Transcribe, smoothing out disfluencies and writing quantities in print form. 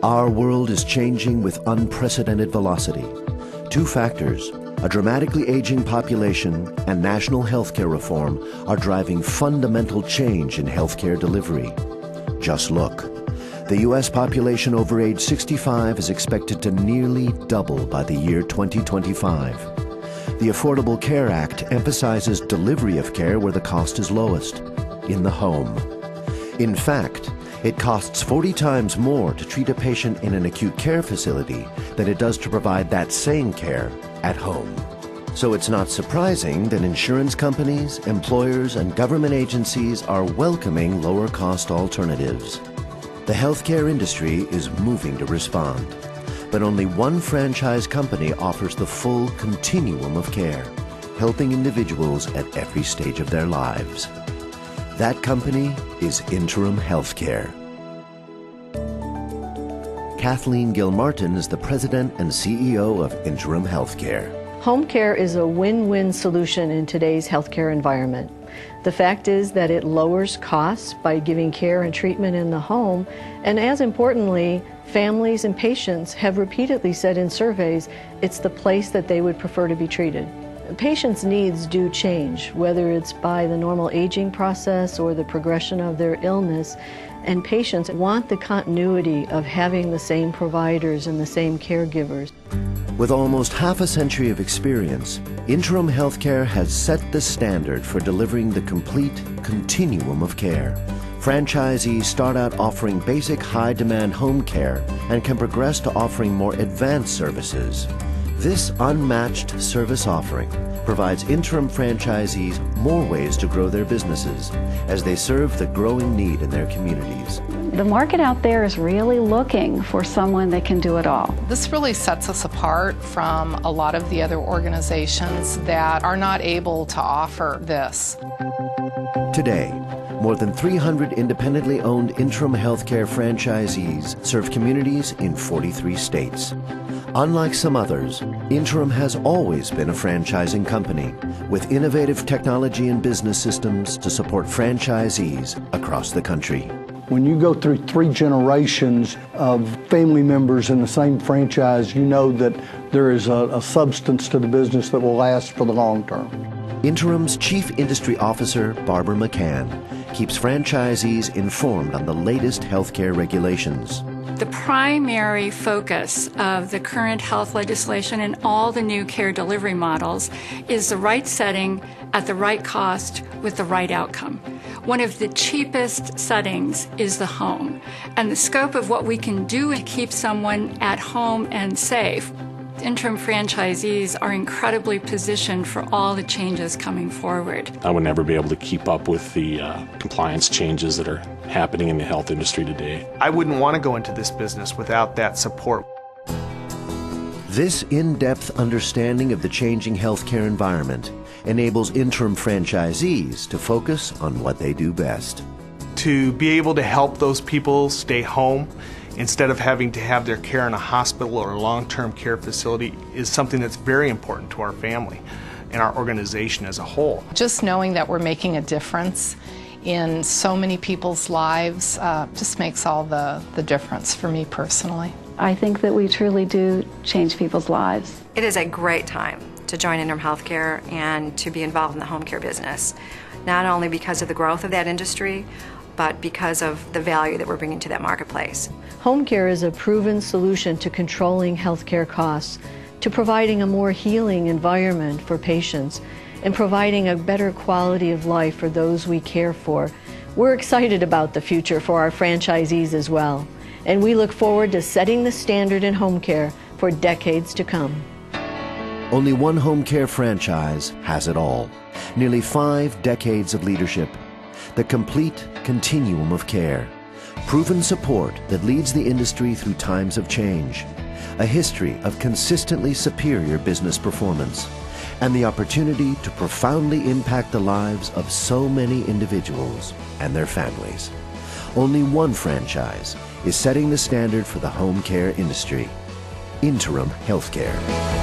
Our world is changing with unprecedented velocity. Two factors, a dramatically aging population and national healthcare reform, are driving fundamental change in healthcare delivery. Just look. The U.S. population over age 65 is expected to nearly double by the year 2025. The Affordable Care Act emphasizes delivery of care where the cost is lowest, in the home. In fact, it costs 40 times more to treat a patient in an acute care facility than it does to provide that same care at home. So it's not surprising that insurance companies, employers, and government agencies are welcoming lower-cost alternatives. The healthcare industry is moving to respond, but only one franchise company offers the full continuum of care, helping individuals at every stage of their lives. That company is Interim HealthCare. Kathleen Gilmartin is the president and CEO of Interim HealthCare. Home care is a win-win solution in today's healthcare environment. The fact is that it lowers costs by giving care and treatment in the home, and as importantly, families and patients have repeatedly said in surveys it's the place that they would prefer to be treated. Patients' needs do change, whether it's by the normal aging process or the progression of their illness, and patients want the continuity of having the same providers and the same caregivers. With almost half a century of experience, Interim HealthCare has set the standard for delivering the complete continuum of care. Franchisees start out offering basic high-demand home care and can progress to offering more advanced services. This unmatched service offering provides interim franchisees more ways to grow their businesses as they serve the growing need in their communities. The market out there is really looking for someone that can do it all. This really sets us apart from a lot of the other organizations that are not able to offer this. Today, more than 300 independently owned Interim HealthCare franchisees serve communities in 43 states. Unlike some others, Interim has always been a franchising company with innovative technology and business systems to support franchisees across the country. When you go through 3 generations of family members in the same franchise, you know that there is a substance to the business that will last for the long term. Interim's Chief Industry Officer, Barbara McCann, keeps franchisees informed on the latest healthcare regulations. The primary focus of the current health legislation and all the new care delivery models is the right setting at the right cost with the right outcome. One of the cheapest settings is the home, and the scope of what we can do to keep someone at home and safe. Interim franchisees are incredibly positioned for all the changes coming forward. I would never be able to keep up with the compliance changes that are happening in the health industry today. I wouldn't want to go into this business without that support. This in-depth understanding of the changing healthcare environment enables interim franchisees to focus on what they do best. To be able to help those people stay home instead of having to have their care in a hospital or a long-term care facility is something that's very important to our family and our organization as a whole. Just knowing that we're making a difference in so many people's lives just makes all the difference for me personally. I think that we truly do change people's lives. It is a great time to join Interim HealthCare and to be involved in the home care business, not only because of the growth of that industry, but because of the value that we're bringing to that marketplace. Home care is a proven solution to controlling healthcare costs, to providing a more healing environment for patients, and providing a better quality of life for those we care for. We're excited about the future for our franchisees as well, and we look forward to setting the standard in home care for decades to come. Only one home care franchise has it all. Nearly 5 decades of leadership, the complete continuum of care, proven support that leads the industry through times of change, a history of consistently superior business performance, and the opportunity to profoundly impact the lives of so many individuals and their families. Only one franchise is setting the standard for the home care industry: Interim HealthCare.